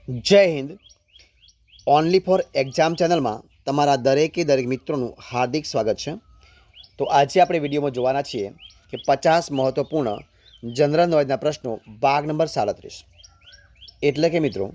જય Hind. Only for exam ચેનલમાં તમારા દરેક મિત્રોનું હાર્દિક સ્વાગત છે. તો આજે આપણે વિડીયોમાં જોવાના છીએ કે 50 મહત્વપૂર્ણ જનરલ નોલેજના પ્રશ્નો ભાગ નંબર 37. એટલે કે મિત્રો,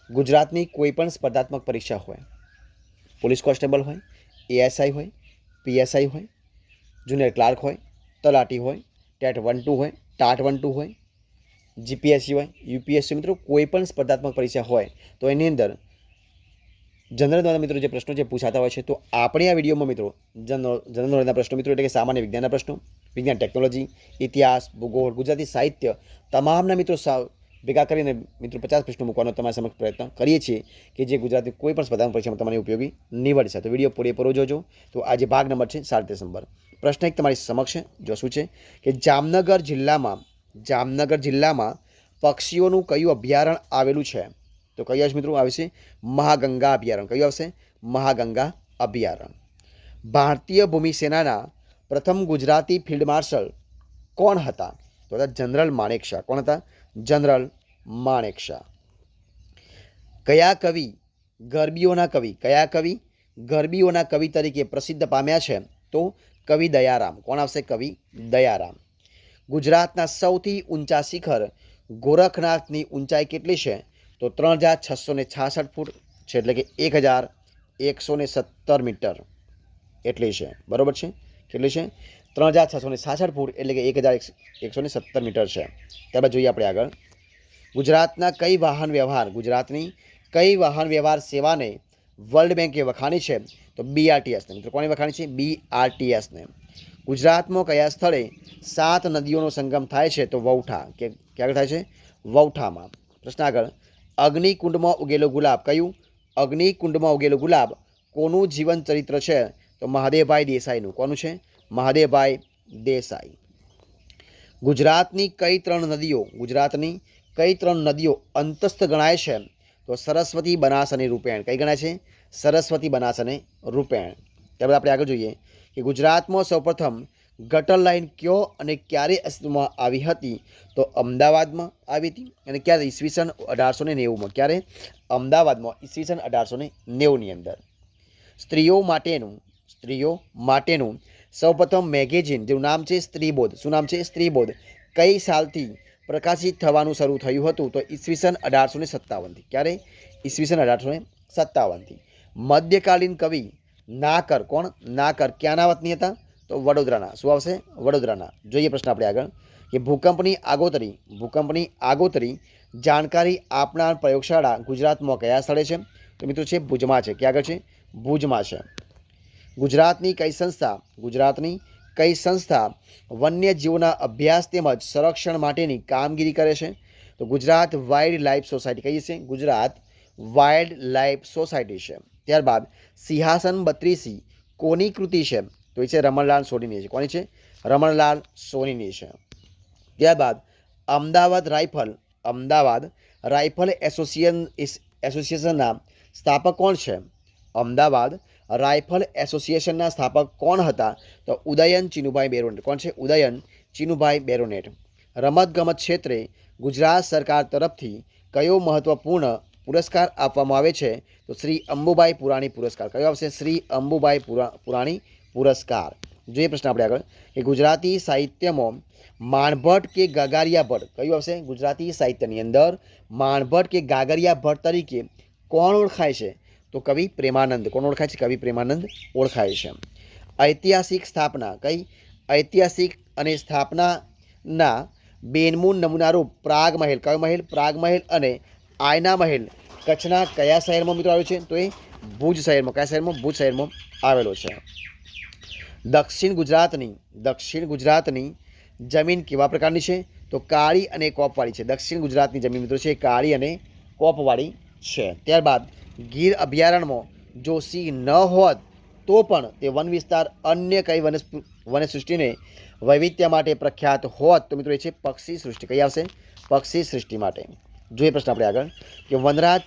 ગુજરાતની કોઈ પણ સ્પર્ધાત્મક પરીક્ષા હોય, પોલીસ કોન્સ્ટેબલ હોય, એએસઆઈ હોય, પીએસઆઈ હોય, જુનિયર ક્લાર્ક હોય, તલાટી હોય, ટેટ 1-2 હોય, ટાટ 1-2 હોય, જીપીએસસી હોય, યુપીએસસી, મિત્રો કોઈ પણ સ્પર્ધાત્મક પરીક્ષા હોય તો એની અંદર જનરલ નોલેજના મિત્રો જે પ્રશ્નો જે પૂછાતા હોય છે, તો આપણે આ વિડીયોમાં મિત્રો જનરલ નોલેજના પ્રશ્નો મિત્રો એટલે કે સામાન્ય વિજ્ઞાનના પ્રશ્નો, વિજ્ઞાન ટેકનોલોજી, ઇતિહાસ, ભૂગોળ, ગુજરાતી સાહિત્ય તમામના મિત્રો ભેગા કરીને મિત્રો 50 પ્રશ્નો મૂકવાનો તમારા સમક્ષ પ્રયત્ન કરીએ છીએ કે જે ગુજરાતની કોઈ પણ સ્પર્ધાત્મક પરીક્ષામાં તમારે ઉપયોગી નીવડશે. તો વિડીયો પૂરેપૂરો જોજો. તો આજે ભાગ નંબર છે 37 નંબર. પ્રશ્ન એક તમારી સમક્ષ જો શું છે કે જામનગર જિલ્લામાં પક્ષીઓનું કયું અભયારણ્ય આવેલું છે? તો કયું આવશે મિત્રો? આવશે મહાગંગા અભયારણ્ય. કયું આવશે? મહાગંગા અભયારણ્ય. ભારતીય ભૂમિ સેનાના પ્રથમ ગુજરાતી ફિલ્ડ માર્શલ કોણ હતા? તો હતા જનરલ માણેકશા. કોણ હતા? જનરલ માણેકશા. કયા કવિ ગરબીઓના કવિ તરીકે પ્રસિદ્ધ પામ્યા છે? તો કવિ દયારામ. કોણ આવશે? કવિ દયારામ. ગુજરાતના સૌથી ઊંચા શિખર ગોરખનાથની ઊંચાઈ કેટલી છે? તો 3666 ફૂટ છે, એટલે કે 1117 મીટર એટલી છે. બરોબર છે? કેટલી છે? 3666 ફૂટ એટલે કે 1117 મીટર છે. ત્યારબાદ જોઈએ આપણે આગળ. ગુજરાતની કઈ વાહન વ્યવહાર સેવાને વર્લ્ડ બેંકે વખાણી છે? તો બીઆરટીએસને. મિત્રો કોને વખાણી છે? બીઆરટીએસને. ગુજરાતમાં કયા સ્થળે 7 નદીઓનો સંગમ થાય છે? તો વૌઠા. ક્યાં થાય છે? વૌઠામાં. પ્રશ્ન આગળ. અગ્નિકુંડમાં ઉગેલો ગુલાબ કયું? અગ્નિકુંડમાં ઉગેલો ગુલાબ કોનું જીવન ચરિત્ર છે? તો મહાદેવભાઈ દેસાઈનું. કોનું છે? મહાદેવભાઈ દેસાઈ. ગુજરાતની કઈ 3 નદીઓ અંતસ્થ ગણાય છે? તો સરસ્વતી, બનાસ અને રૂપેણ. કઈ ગણાય છે? સરસ્વતી, બનાસ અને રૂપેણ. ત્યારબાદ આપણે આગળ જોઈએ કે ગુજરાતમાં સૌપ્રથમ ગટર લાઇન કયો અને ક્યારે અસ્તિત્વમાં આવી હતી? તો અમદાવાદમાં આવી હતી. અને ક્યારે? ઈસવીસન 1890માં. ક્યારે? અમદાવાદમાં ઈસવીસન 1890ની અંદર. સ્ત્રીઓ માટેનું સૌપ્રથમ મેગેઝિન જેનું નામ છે સ્ત્રીબોધ. શું નામ છે? સ્ત્રીબોધ. કઈ સાલથી પ્રકાશિત થવાનું શરૂ થયું હતું? તો ઈસવીસન 1857થી. ક્યારે? ઈસવીસન 1857થી. મધ્યકાલીન કવિ નાકર. કોણ? નાકર ક્યાંના વતની હતા? તો વડોદરાના. શું આવશે? વડોદરાના. જોઈએ પ્રશ્ન આપણે આગળ કે ભૂકંપની આગોતરી જાણકારી આપનાર પ્રયોગશાળા ગુજરાતમાં કયા સ્થળે છે? તો મિત્રો છે ભુજમાં છે. ક્યાં આગળ છે? ભુજમાં છે. ગુજરાતની કઈ સંસ્થા વન્યજીવોના અભ્યાસ તેમજ સંરક્ષણ માટેની કામગીરી કરે છે? તો ગુજરાત વાઇલ્ડ લાઇફ સોસાયટી. કઈ છે? ગુજરાત વાઇલ્ડ લાઇફ સોસાયટી છે. ત્યારબાદ સિંહાસન 32 કોની કૃતિ છે? તો એ છે રમણલાલ સોનીની છે. કોની છે? રમણલાલ સોનીની છે. ત્યારબાદ અમદાવાદ રાઇફલ એસોસિએશનના સ્થાપક કોણ છે? અમદાવાદ રાઇફલ એસોસિએશનના સ્થાપક કોણ હતા? તો ઉદયન ચિનુભાઈ બેરોનેટ. કોણ છે? ઉદયન ચિનુભાઈ બેરોનેટ. રમતગમત ક્ષેત્રે ગુજરાત સરકાર તરફથી કયો મહત્વપૂર્ણ પુરસ્કાર આપવામાં આવે છે? તો શ્રી અંબુબાઈ પુરાણી પુરસ્કાર. કયો આવશે? શ્રી અંબુબાઈ પુરાણી પુરસ્કાર. જોઈએ પ્રશ્ન આપણે આગળ કે ગુજરાતી સાહિત્યમાં માણભટ્ટ કે ગાગરિયા ભટ્ટ. કયું આવશે? ગુજરાતી સાહિત્યની અંદર માણભટ્ટ કે ગાગરિયા ભટ્ટ તરીકે કોણ ઓળખાય છે? તો કવિ પ્રેમાનંદ. કોણ ઓળખાય છે? કવિ પ્રેમાનંદ ઓળખાય છે. ઐતિહાસિક અને સ્થાપનાના બેનમૂન નમૂનારૂપ પ્રાગ મહેલ. કયો મહેલ? પ્રાગ મહેલ અને આયના મહેલ કચ્છના કયા શહેરમાં મિત્રો આવ્યો છે? તો એ ભુજ શહેરમાં. કયા શહેરમાં? ભુજ શહેરમાં આવેલો છે. દક્ષિણ ગુજરાતની જમીન કેવા પ્રકારની છે? તો કાળી અને કોપવાળી છે. દક્ષિણ ગુજરાતની જમીન મિત્રો છે કાળી અને કોપવાળી છે. ત્યારબાદ ગીર અભયારણ્યમાં જો સિંહ ન હોત તો પણ તે વન વિસ્તાર અન્ય કઈ વનસૃષ્ટિને વૈવિધ્ય માટે પ્રખ્યાત હોત? તો મિત્રો એ છે પક્ષી સૃષ્ટિ. કઈ આવશે? પક્ષી સૃષ્ટિ માટે. જોઈએ પ્રશ્ન આપણે આગળ કે વનરાજ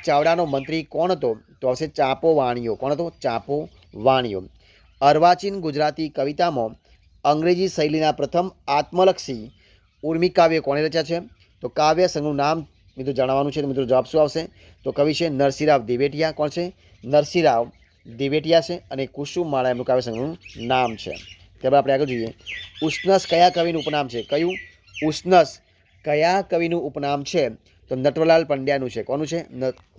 ચાવડાનો મંત્રી કોણ હતો? તો આવશે ચાંપો વાણિયો. કોણ હતો? ચાંપો વાણિયો. અર્વાચીન ગુજરાતી કવિતામાં અંગ્રેજી શૈલીના પ્રથમ આત્મલક્ષી ઉર્મી કાવ્ય કોણે રચ્યા છે? તો કાવ્ય સંઘનું નામ મિત્રો જણાવવાનું છે. તો મિત્રો જવાબ શું આવશે? તો કવિ છે નરસિંહરાવ દિવેટિયા. કોણ છે? નરસિંહરાવ દિવેટિયા છે અને કુસુમમાળા એમનું કાવ્ય સંગ્રહનું નામ છે. ત્યારબાદ આપણે આગળ જોઈએ. ઉષ્ણસ કયા કવિનું ઉપનામ છે? કયું ઉષ્ણસ કયા કવિનું ઉપનામ છે? તો નટવરલાલ પંડ્યાનું છે. કોનું છે?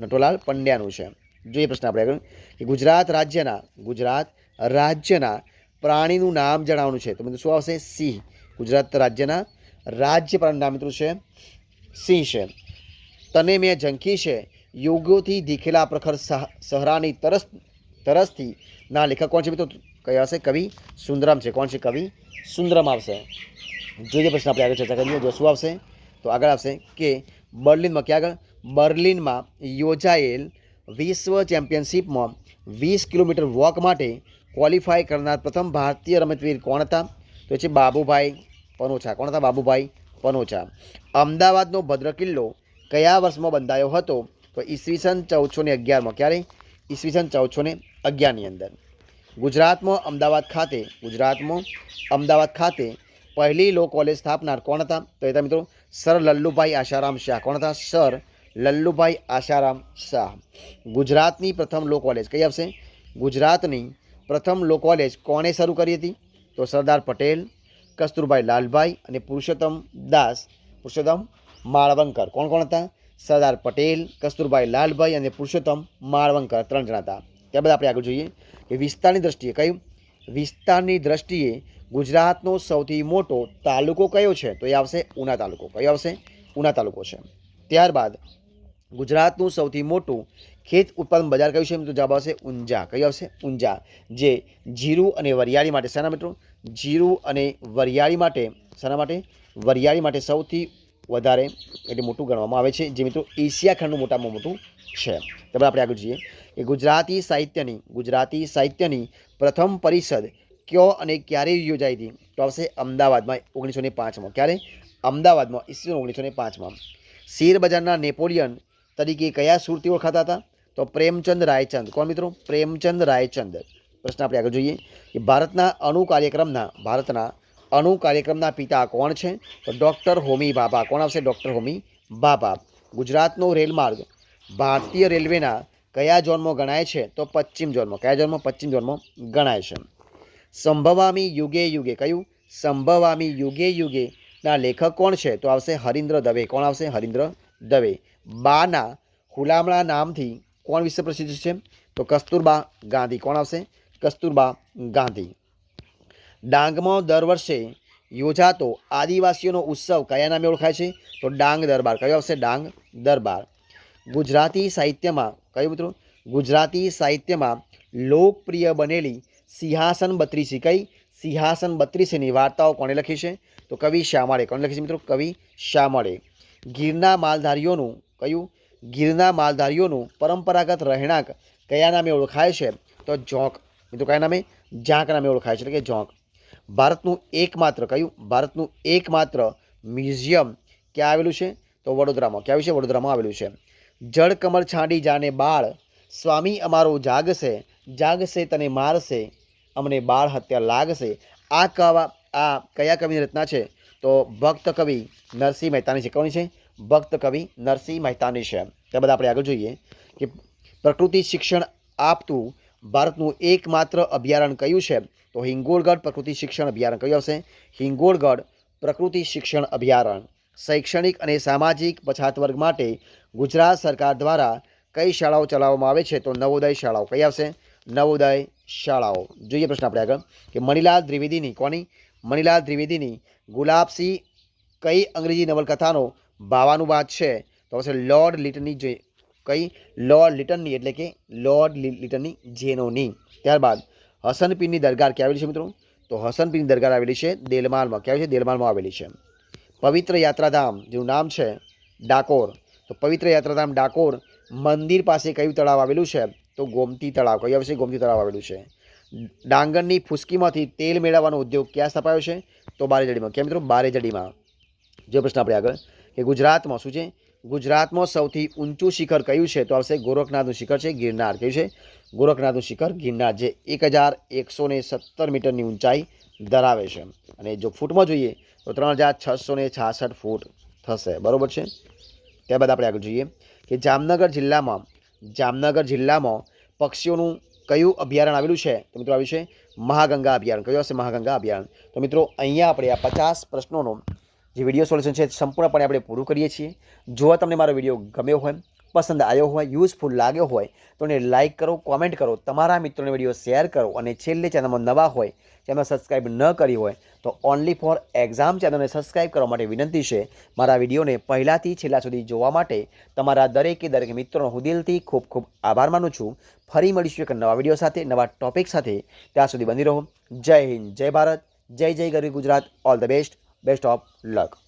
નટવરલાલ પંડ્યાનું છે. જોઈએ પ્રશ્ન આપણે આગળ કે ગુજરાત રાજ્યના પ્રાણીનું નામ જણાવવાનું છે. તો મિત્રો શું આવશે? સિંહ. ગુજરાત રાજ્યના રાજ્ય પ્રાણીનું નામ મિત્રો છે સિંહ છે. તને મેં ઝંખી છે યોગોથી દીખેલા પ્રખર સહરાની તરસથી ના લેખક કોણ છે મિત્રો? કયા હશે? કવિ સુંદરમ છે. કોણ છે? કવિ સુંદરમ આવશે. જોઈએ પ્રશ્ન આપણે આગળ ચર્ચા કરીએ. જો શું આવશે? તો આગળ આવશે કે બર્લિનમાં ક્યાં આગળ? બર્લિનમાં યોજાયેલ વિશ્વ ચેમ્પિયનશિપમાં 20 કિલોમીટર વોક માટે ક્વોલિફાય કરનાર પ્રથમ ભારતીય રમતવીર કોણ હતા? તો છે બાબુભાઈ પનોચા. કોણ હતા? બાબુભાઈ પનોચા. અમદાવાદનો ભદ્ર કિલ્લો કયા વર્ષમાં બંધાયો હતો? તો ઈસવીસન 1411માં. ક્યારે? ઈસવીસન 1411ની અંદર. ગુજરાતમાં અમદાવાદ ખાતે પહેલી લો કોલેજ સ્થાપનાર કોણ હતા? તો એ મિત્રો સર લલ્લુભાઈ આશારામ શાહ. કોણ હતા? સર લલ્લુભાઈ આશારામ શાહ. ગુજરાતની પ્રથમ લો કોલેજ કઈ આવશે? ગુજરાતની પ્રથમ લો કોલેજ કોણે શરૂ કરી હતી? તો સરદાર પટેલ, કસ્તુરભાઈ લાલભાઈ અને પુરુષોત્તમ માળવંકર. કોણ કોણ હતા? સરદાર પટેલ, કસ્તુરભાઈ લાલભાઈ અને પુરુષોત્તમ માળવંકર 3 જણા હતા. ત્યારબાદ આપણે આગળ જોઈએ કે વિસ્તારની દ્રષ્ટિએ ગુજરાતનો સૌથી મોટો તાલુકો કયો છે? તો એ આવશે ઉના તાલુકો. કયો આવશે? ઉના તાલુકો છે. ત્યારબાદ ગુજરાતનું સૌથી મોટું ખેત ઉત્પાદન બજાર કયું છે? તો જવાબ આવશે ઊંઝા. કયું આવશે? ઊંઝા. જે જીરું અને વરિયાળી માટે, શાના મિત્રો? જીરું અને વરિયાળી માટે, શાના માટે? વરિયાળી માટે સૌથી વધારે એટલે મોટું ગણવામાં આવે છે, જે મિત્રો એશિયા ખંડનું મોટામાં મોટું છે. ત્યારબાદ આપણે આગળ જોઈએ કે ગુજરાતી સાહિત્યની પ્રથમ પરિષદ કયો અને ક્યારે યોજાઈ હતી? તો આવશે અમદાવાદમાં 1905માં. ક્યારે? અમદાવાદમાં ઈસવીસન 1905માં. શેર બજારના નેપોલિયન તરીકે કયા સુરતી ઓળખાતા હતા? તો પ્રેમચંદ રાયચંદ. કોણ મિત્રો? પ્રેમચંદ રાયચંદ. પ્રશ્ન આપણે આગળ જોઈએ કે ભારતના અણુ કાર્યક્રમના પિતા કોણ છે? તો ડૉક્ટર હોમી ભાભા. કોણ આવશે? ડૉક્ટર હોમી ભાભા. ગુજરાતનો રેલમાર્ગ ભારતીય રેલવેના કયા ઝોનમાં ગણાય છે? તો પશ્ચિમ ઝોનમાં. કયા ઝોનમાં? પશ્ચિમ ઝોનમાં ગણાય છે. સંભવામી યુગે યુગે. કયું? સંભવામી યુગે ના લેખક કોણ છે? તો આવશે હરીન્દ્ર દવે. કોણ આવશે? હરીન્દ્ર દવે. બાના હુલામણા નામથી કોણ વિશ્વ પ્રસિદ્ધ છે? તો કસ્તુરબા ગાંધી. કોણ આવશે? કસ્તુરબા ગાંધી. ડાંગમાં દર વર્ષે યોજાતો આદિવાસીઓનો ઉત્સવ કયા નામે ઓળખાય છે? તો ડાંગ દરબાર. કયો આવશે? ડાંગ દરબાર. ગુજરાતી સાહિત્યમાં કયું મિત્રો? ગુજરાતી સાહિત્યમાં લોકપ્રિય બનેલી સિંહાસન 32 કઈ? સિંહાસન 32ની વાર્તાઓ કોણે લખી છે? તો કવિ શામળે. કોણે લખી છે મિત્રો? કવિ શામળે. ગીરના માલધારીઓનું પરંપરાગત રહેણાંક કયા નામે ઓળખાય છે? તો ઝોંક. મિત્રો કયા નામે? ઝાંક નામે ઓળખાય છે, એટલે કે ઝોંક. ભારતનું એકમાત્ર મ્યુઝિયમ ક્યાં આવેલું છે? તો વડોદરામાં. ક્યાં આવેલું છે? વડોદરામાં આવેલું છે. જળ કમળ છાંડી જાને બાળ, સ્વામી અમારો જાગશે તને મારશે, અમને બાળ હત્યા લાગશે. આ કયા કવિની રચના છે? તો ભક્ત કવિ નરસિંહ મહેતાની છે. કોની છે? ભક્ત કવિ નરસિંહ મહેતાની છે. ત્યારબાદ આપણે આગળ જોઈએ કે પ્રકૃતિ શિક્ષણ આપતું ભારતનું એકમાત્ર અભયારણ્ય કયું છે? તો હિંગોળગઢ પ્રકૃતિ શિક્ષણ અભયારણ્ય. કયું આવશે? હિંગોળગઢ પ્રકૃતિ શિક્ષણ અભયારણ્ય. શૈક્ષણિક અને સામાજિક પછાત વર્ગ માટે ગુજરાત સરકાર દ્વારા કઈ શાળાઓ ચલાવવામાં આવે છે? તો નવોદય શાળાઓ. કઈ આવશે? નવોદય શાળાઓ. જોઈએ પ્રશ્ન આપણે આગળ કે મણિલાલ દ્વિવેદીની ગુલાબસિંહ કઈ અંગ્રેજી નવલકથાનો ભાવાનુવાદ છે? તો આવશે લોર્ડ લિટનની. કઈ? લોર્ડ લિટનની, એટલે કે લોર્ડ લિટનની જેનોની. ત્યારબાદ હસનપીરની દરગાહ ક્યાં આવેલી છે મિત્રો? તો હસનપીરની દરગાહ આવેલી છે દેલમાલમાં. ક્યાં છે? દેલમાલમાં આવેલી છે. પવિત્ર યાત્રાધામ જેનું નામ છે ડાકોર. તો પવિત્ર યાત્રાધામ ડાકોર મંદિર પાસે કયું તળાવ આવેલું છે? તો ગોમતી તળાવ. કયું આવશે? ગોમતી તળાવ આવેલું છે. ડાંગરની ફૂસકીમાંથી તેલ મેળવવાનો ઉદ્યોગ ક્યાં સ્થપાયો છે? તો બારેજડીમાં. ક્યાં મિત્રો? બારેજડીમાં. જો પ્રશ્ન આપણે આગળ કે ગુજરાતમાં શું છે? ગુજરાતમાં સૌથી ઊંચું શિખર કયું છે? તો આવશે ગોરખનાથનું શિખર છે ગિરનાર. કયું છે? ગોરખનાથનું શિખર ગિરનાર, જે 1117 મીટરની ઊંચાઈ ધરાવે છે. અને જો ફૂટમાં જોઈએ તો 3666 ફૂટ થશે. બરાબર છે. ત્યારબાદ આપણે આગળ જોઈએ કે જામનગર જિલ્લામાં પક્ષીઓનું કયું અભયારણ્ય આવેલું છે? તો મિત્રો આવ્યું છે મહાગંગા અભયારણ્ય. કયું હશે મહાગંગા અભયારણ્ય? તો મિત્રો અહીંયા આપણે આ 50 પ્રશ્નોનો જે વિડીયો સોલ્યુશન છે સંપૂર્ણપણે આપણે પૂરું કરીએ છીએ. જો તમને મારો વિડીયો ગમ્યો હોય, પસંદ આવ્યો હોય, યુઝફુલ લાગ્યો હોય તો એને લાઇક કરો, કોમેન્ટ કરો, તમારા મિત્રોને વિડીયો શેર કરો અને છેલ્લે ચેનલમાં નવા હોય, ચેનલ સબસ્ક્રાઈબ ન કરી હોય તો ઓનલી ફોર એક્ઝામ ચેનલને સબસ્ક્રાઈબ કરવા માટે વિનંતી છે. મારા વિડીયોને પહેલાંથી છેલ્લા સુધી જોવા માટે તમારા દરેક મિત્રોનો હું દિલથી ખૂબ ખૂબ આભાર માનું છું. ફરી મળીશું એક નવા વિડીયો સાથે, નવા ટોપિક સાથે. ત્યાં સુધી બની રહો. જય હિન્દ, જય ભારત, જય જય ગરવી Gujarat. All the best, best of luck.